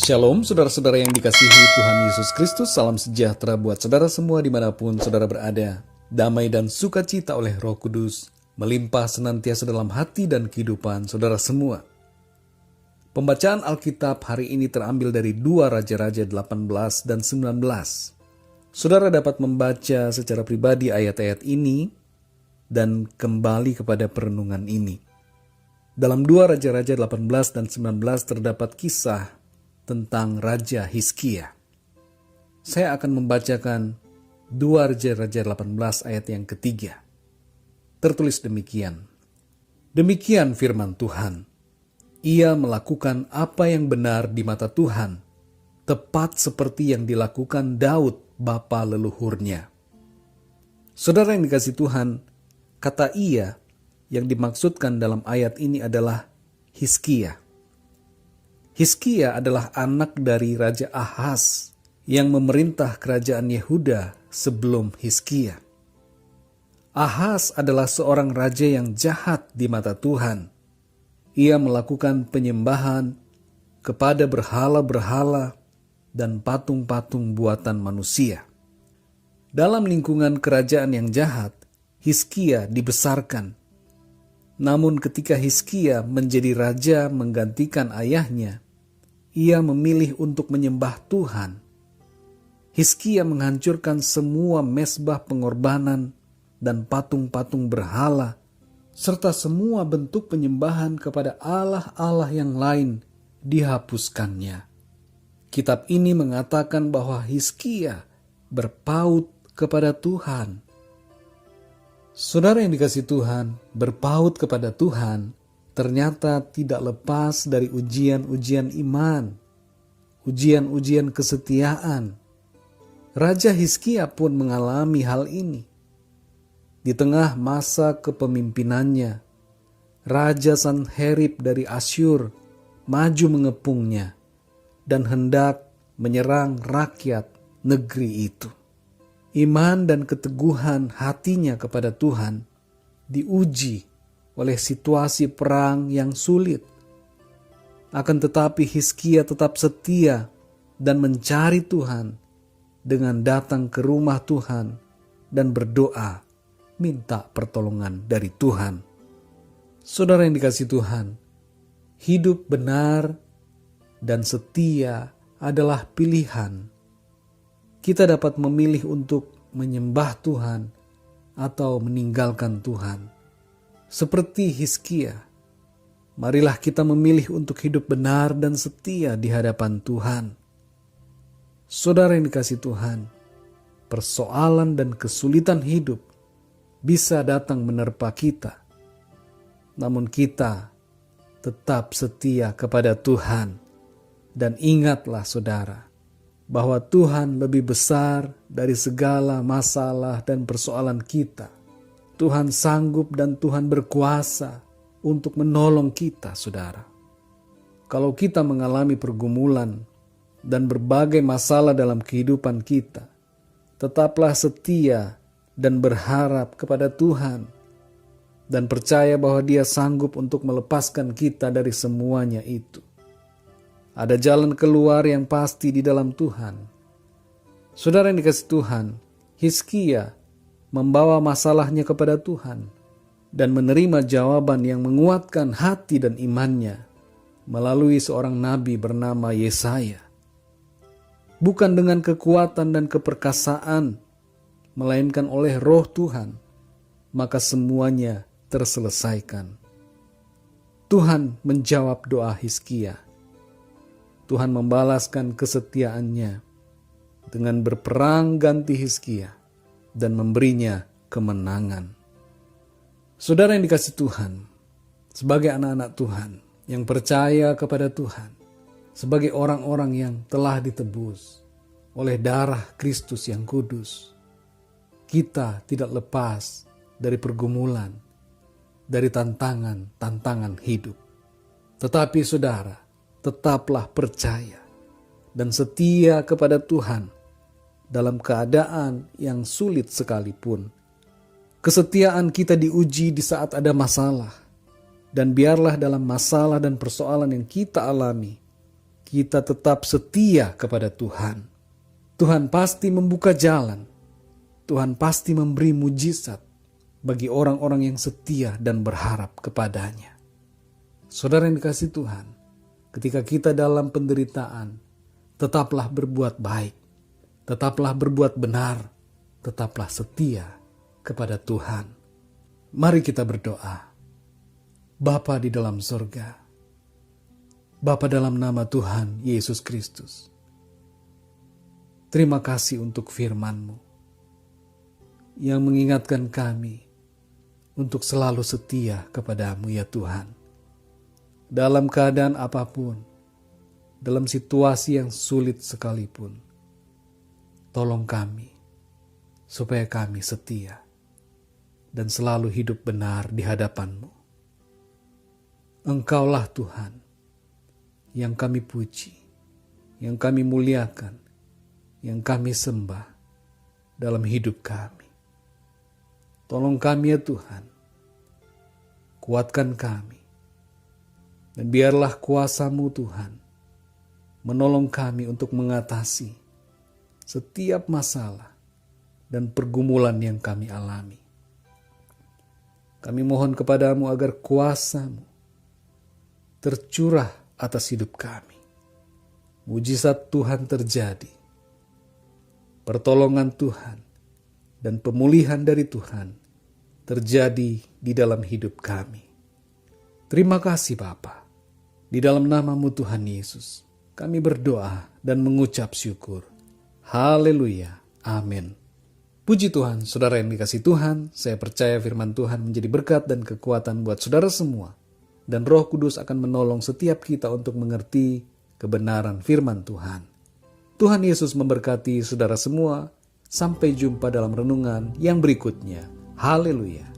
Shalom saudara-saudara yang dikasihi Tuhan Yesus Kristus. Salam sejahtera buat saudara semua dimanapun saudara berada. Damai dan sukacita oleh Roh Kudus melimpah senantiasa dalam hati dan kehidupan saudara semua. Pembacaan Alkitab hari ini terambil dari 2 Raja-Raja 18 dan 19. Saudara dapat membaca secara pribadi ayat-ayat ini dan kembali kepada perenungan ini. Dalam 2 Raja-Raja 18 dan 19 terdapat kisah tentang Raja Hizkia. Saya akan membacakan 2 Raja-Raja 18 ayat yang ketiga. Tertulis demikian. Demikian firman Tuhan. Ia melakukan apa yang benar di mata Tuhan, tepat seperti yang dilakukan Daud bapa leluhurnya. Saudara yang dikasihi Tuhan, kata ia yang dimaksudkan dalam ayat ini adalah Hizkia. Hizkia adalah anak dari Raja Ahaz yang memerintah kerajaan Yehuda sebelum Hizkia. Ahaz adalah seorang raja yang jahat di mata Tuhan. Ia melakukan penyembahan kepada berhala-berhala dan patung-patung buatan manusia. Dalam lingkungan kerajaan yang jahat, Hizkia dibesarkan. Namun ketika Hizkia menjadi raja menggantikan ayahnya, ia memilih untuk menyembah Tuhan. Hizkia menghancurkan semua mezbah pengorbanan dan patung-patung berhala, serta semua bentuk penyembahan kepada allah-allah yang lain dihapuskannya. Kitab ini mengatakan bahwa Hizkia berpaut kepada Tuhan. Saudara yang dikasihi Tuhan, berpaut kepada Tuhan ternyata tidak lepas dari ujian-ujian iman, ujian-ujian kesetiaan. Raja Hizkia pun mengalami hal ini. Di tengah masa kepemimpinannya, Raja Sanherib dari Asyur maju mengepungnya dan hendak menyerang rakyat negeri itu. Iman dan keteguhan hatinya kepada Tuhan diuji oleh situasi perang yang sulit. Akan tetapi Hizkia tetap setia dan mencari Tuhan dengan datang ke rumah Tuhan dan berdoa minta pertolongan dari Tuhan. Saudara yang dikasihi Tuhan, hidup benar dan setia adalah pilihan. Kita dapat memilih untuk menyembah Tuhan atau meninggalkan Tuhan. Seperti Hizkia, marilah kita memilih untuk hidup benar dan setia di hadapan Tuhan. Saudara yang dikasihi Tuhan, persoalan dan kesulitan hidup bisa datang menerpa kita. Namun kita tetap setia kepada Tuhan. Dan ingatlah saudara, bahwa Tuhan lebih besar dari segala masalah dan persoalan kita. Tuhan sanggup dan Tuhan berkuasa untuk menolong kita, saudara. Kalau kita mengalami pergumulan dan berbagai masalah dalam kehidupan kita, tetaplah setia dan berharap kepada Tuhan dan percaya bahwa Dia sanggup untuk melepaskan kita dari semuanya itu. Ada jalan keluar yang pasti di dalam Tuhan. Saudara yang dikasihi Tuhan, Hizkia membawa masalahnya kepada Tuhan dan menerima jawaban yang menguatkan hati dan imannya melalui seorang nabi bernama Yesaya. Bukan dengan kekuatan dan keperkasaan, melainkan oleh Roh Tuhan, maka semuanya terselesaikan. Tuhan menjawab doa Hizkia. Tuhan membalaskan kesetiaannya dengan berperang ganti Hizkia dan memberinya kemenangan. Saudara yang dikasihi Tuhan, sebagai anak-anak Tuhan yang percaya kepada Tuhan, sebagai orang-orang yang telah ditebus oleh darah Kristus yang kudus, kita tidak lepas dari pergumulan, dari tantangan hidup. Tetapi saudara, tetaplah percaya dan setia kepada Tuhan dalam keadaan yang sulit sekalipun. Kesetiaan kita diuji di saat ada masalah. Dan biarlah dalam masalah dan persoalan yang kita alami, kita tetap setia kepada Tuhan, Tuhan pasti membuka jalan. Tuhan pasti memberi mujizat bagi orang-orang yang setia dan berharap kepadanya. Saudara yang dikasihi Tuhan, ketika kita dalam penderitaan, tetaplah berbuat baik, tetaplah berbuat benar, tetaplah setia kepada Tuhan. Mari kita berdoa. Bapa di dalam sorga, Bapa dalam nama Tuhan Yesus Kristus, terima kasih untuk firman-Mu yang mengingatkan kami untuk selalu setia kepadamu ya Tuhan. Dalam keadaan apapun, dalam situasi yang sulit sekalipun, tolong kami supaya kami setia dan selalu hidup benar di hadapan-Mu. Engkaulah Tuhan yang kami puji, yang kami muliakan, yang kami sembah dalam hidup kami. Tolong kami ya Tuhan, kuatkan kami, dan biarlah kuasa-Mu Tuhan menolong kami untuk mengatasi setiap masalah dan pergumulan yang kami alami. Kami mohon kepadamu agar kuasa-Mu tercurah atas hidup kami. Mujizat Tuhan terjadi. Pertolongan Tuhan dan pemulihan dari Tuhan terjadi di dalam hidup kami. Terima kasih Bapa. Di dalam nama-Mu Tuhan Yesus, kami berdoa dan mengucap syukur. Haleluya. Amin. Puji Tuhan, saudara yang dikasihi Tuhan, saya percaya firman Tuhan menjadi berkat dan kekuatan buat saudara semua. Dan Roh Kudus akan menolong setiap kita untuk mengerti kebenaran firman Tuhan. Tuhan Yesus memberkati saudara semua. Sampai jumpa dalam renungan yang berikutnya. Haleluya.